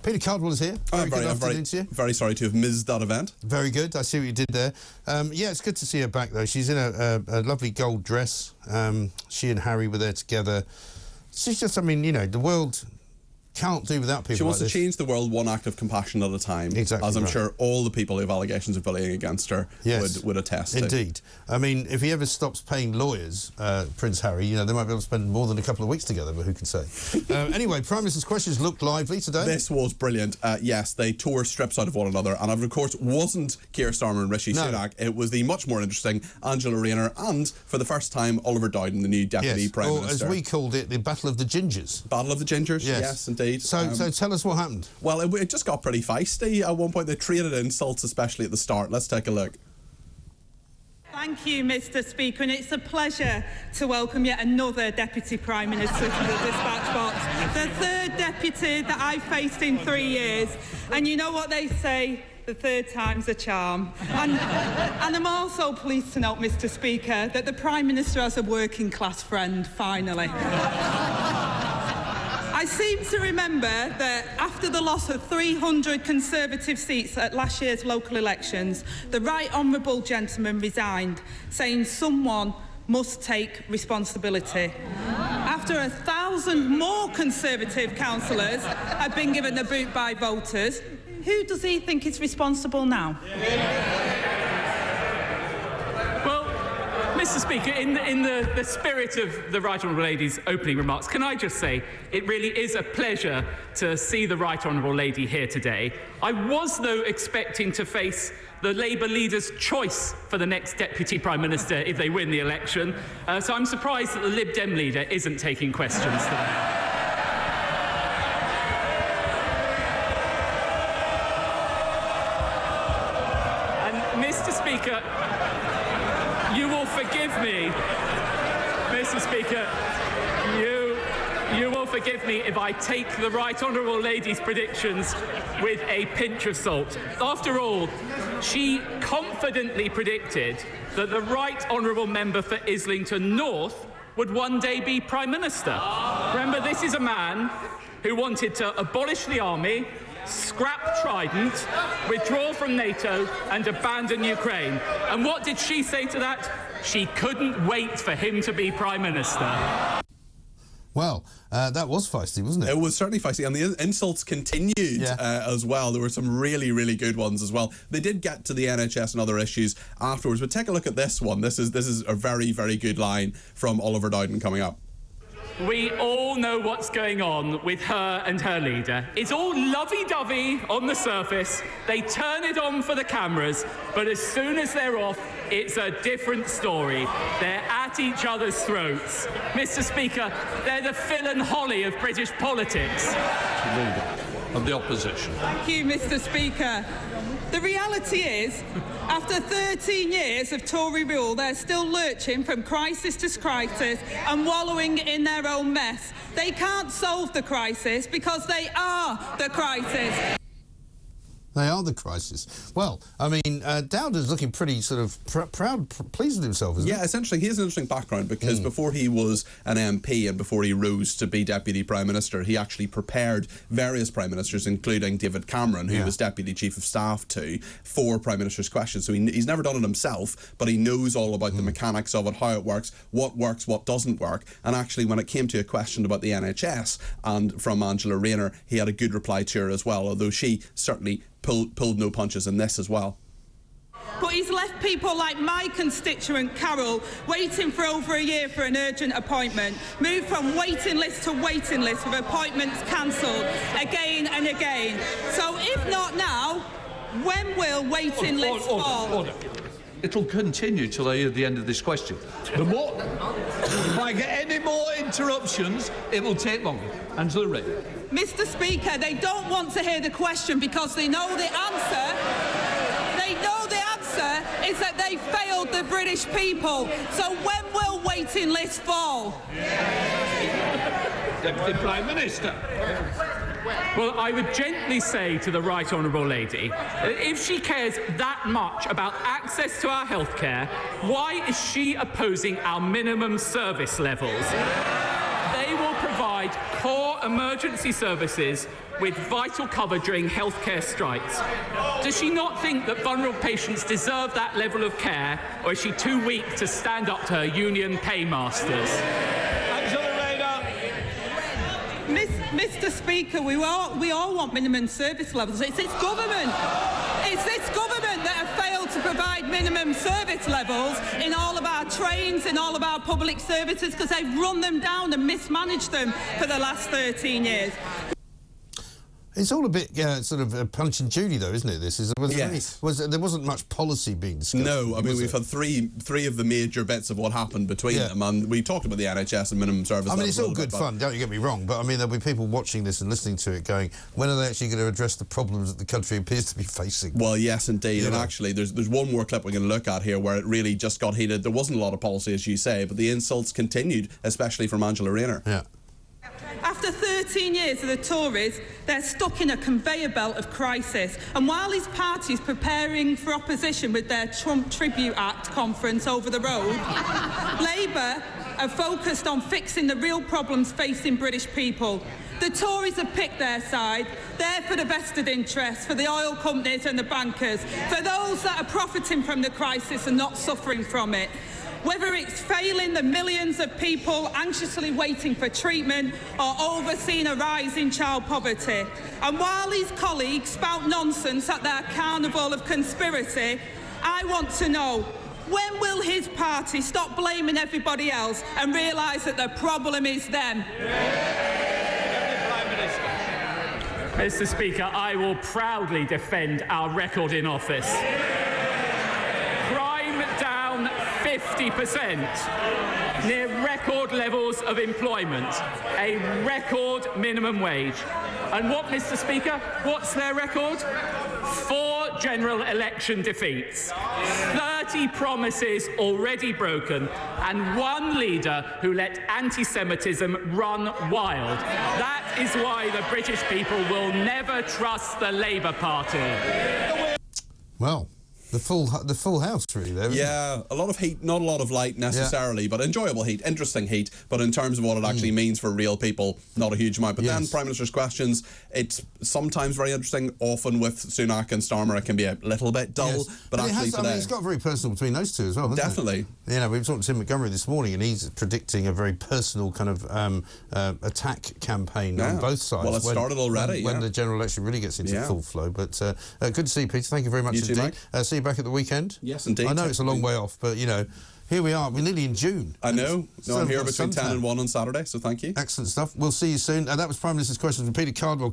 Peter Cardwell is here. I'm very sorry to have missed that event. Very good. I see what you did there. Yeah, it's good to see her back, though. She's in a lovely gold dress. She and Harry were there together. She's just, I mean, you know, the world can't do without people. She wants like to change the world one act of compassion at a time. Exactly. As I'm sure all the people who have allegations of bullying against her would attest to. Indeed. I mean, if he ever stops paying lawyers, Prince Harry, you know, they might be able to spend more than a couple of weeks together, but who can say? Anyway, Prime Minister's questions looked lively today. This was brilliant. Yes, they tore strips out of one another, and of course wasn't Keir Starmer and Rishi Sunak. It was the much more interesting Angela Rayner and, for the first time, Oliver Dowden, the new Deputy Prime Minister. Or as we called it, the Battle of the Gingers. Battle of the Gingers, yes indeed. So tell us what happened. Well, it just got pretty feisty. At one point they traded insults, especially at the start. Let's take a look. Thank you, Mr. Speaker, and it's a pleasure to welcome yet another Deputy Prime Minister to the dispatch box. The third deputy that I've faced in 3 years, and you know what they say, the third time's a charm. And I'm also pleased to note, Mr. Speaker, that the Prime Minister has a working class friend, finally. I seem to remember that after the loss of 300 Conservative seats at last year's local elections, the Right Honourable gentleman resigned, saying someone must take responsibility. After 1,000 more Conservative councillors have been given the boot by voters, who does he think is responsible now? Mr. Speaker, in the spirit of the Right Honourable Lady's opening remarks, can I just say it really is a pleasure to see the Right Honourable Lady here today. I was, though, expecting to face the Labour leader's choice for the next Deputy Prime Minister if they win the election, so I'm surprised that the Lib Dem leader isn't taking questions today. And, Mr. Speaker, you will forgive me, Mr. Speaker, you will forgive me if I take the Right Honourable Lady's predictions with a pinch of salt. After all, she confidently predicted that the Right Honourable Member for Islington North would one day be Prime Minister. Remember, this is a man who wanted to abolish the army, scrap Trident, withdraw from NATO and abandon Ukraine. And what did she say to that? She couldn't wait for him to be Prime Minister. Well, that was feisty, wasn't it? It was certainly feisty, and the insults continued as well. There were some really, really good ones as well. They did get to the NHS and other issues afterwards, but take a look at this one. This is a very, very good line from Oliver Dowden coming up. We all know what's going on with her and her leader. It's all lovey-dovey on the surface. They turn it on for the cameras, but as soon as they're off, it's a different story. They're at each other's throats. Mr. Speaker, they're the Phil and Holly of British politics. Of the opposition. Thank you, Mr. Speaker. The reality is, after 13 years of Tory rule, they're still lurching from crisis to crisis and wallowing in their own mess. They can't solve the crisis because they are the crisis. They are the crisis. Well, I mean, Dowden's looking pretty sort of proud, pleased with himself, isn't he? Yeah, essentially, he has an interesting background because before he was an MP and before he rose to be Deputy Prime Minister, he actually prepared various Prime Ministers, including David Cameron, who was Deputy Chief of Staff to, for Prime Minister's questions. So he's never done it himself, but he knows all about the mechanics of it, how it works, what doesn't work. And actually, when it came to a question about the NHS and from Angela Rayner, he had a good reply to her as well, although she certainly pulled no punches in this as well. But he's left people like my constituent Carol waiting for over a year for an urgent appointment, moved from waiting list to waiting list with appointments cancelled again and again. So if not now, when will waiting lists fall? It'll continue till I hear the end of this question. If I get any more interruptions, it will take longer. Angela Rayner. Mr. Speaker, they don't want to hear the question because they know the answer. They know the answer is that they failed the British people. So when will waiting lists fall? Deputy Prime Minister. Well, I would gently say to the Right Honourable Lady, if she cares that much about access to our healthcare, why is she opposing our minimum service levels? They will provide provide core emergency services with vital cover during healthcare strikes. Does she not think that vulnerable patients deserve that level of care, or is she too weak to stand up to her union paymasters? Mr. Speaker, we all want minimum service levels. It's this government. It's this government that have failed to provide minimum service levels in all of our trains, in all of our public services, because they've run them down and mismanaged them for the last 13 years. It's all a bit sort of Punch and Judy, though, isn't it? There wasn't much policy being discussed. No, I mean, we've had three of the major bits of what happened between them, and we talked about the NHS and minimum service. I mean, it's all good fun, don't you get me wrong, but I mean, there'll be people watching this and listening to it going, when are they actually going to address the problems that the country appears to be facing? Well, yes, indeed, and actually, there's one more clip we're going to look at here where it really just got heated. There wasn't a lot of policy, as you say, but the insults continued, especially from Angela Rayner. Yeah. After 13 years of the Tories, they're stuck in a conveyor belt of crisis. And while his party's preparing for opposition with their Trump Tribute Act conference over the road, Labour are focused on fixing the real problems facing British people. The Tories have picked their side. They're for the vested interests, for the oil companies and the bankers, for those that are profiting from the crisis and not suffering from it. Whether it's failing the millions of people anxiously waiting for treatment or overseeing a rise in child poverty. And while his colleagues spout nonsense at their carnival of conspiracy, I want to know, when will his party stop blaming everybody else and realise that the problem is them? Mr. Speaker, I will proudly defend our record in office. Crime down 50%, near record levels of employment, a record minimum wage. And what, Mr. Speaker, what's their record? 4 general election defeats, 30 promises already broken, and 1 leader who let anti-Semitism run wild. That is why the British people will never trust the Labour Party. Well, the full house, really, there. Yeah, a lot of heat, not a lot of light necessarily, but enjoyable heat, interesting heat. But in terms of what it actually means for real people, not a huge amount. But then Prime Minister's questions, it's sometimes very interesting. Often with Sunak and Starmer, it can be a little bit dull. But actually today, it's got very personal between those two as well, hasn't definitely. it? You know, we were talking to Tim Montgomery this morning, and he's predicting a very personal kind of attack campaign on both sides. Well, it started already. When the general election really gets into full flow. But good to see you, Peter. Thank you very much indeed. See you back at the weekend. Yes, indeed. I know it's a long way off, but, you know, here we are. We're nearly in June. I know. No, I'm here between 10 and 1 on Saturday, so thank you. Excellent stuff. We'll see you soon. That was Prime Minister's Questions from Peter Cardwell.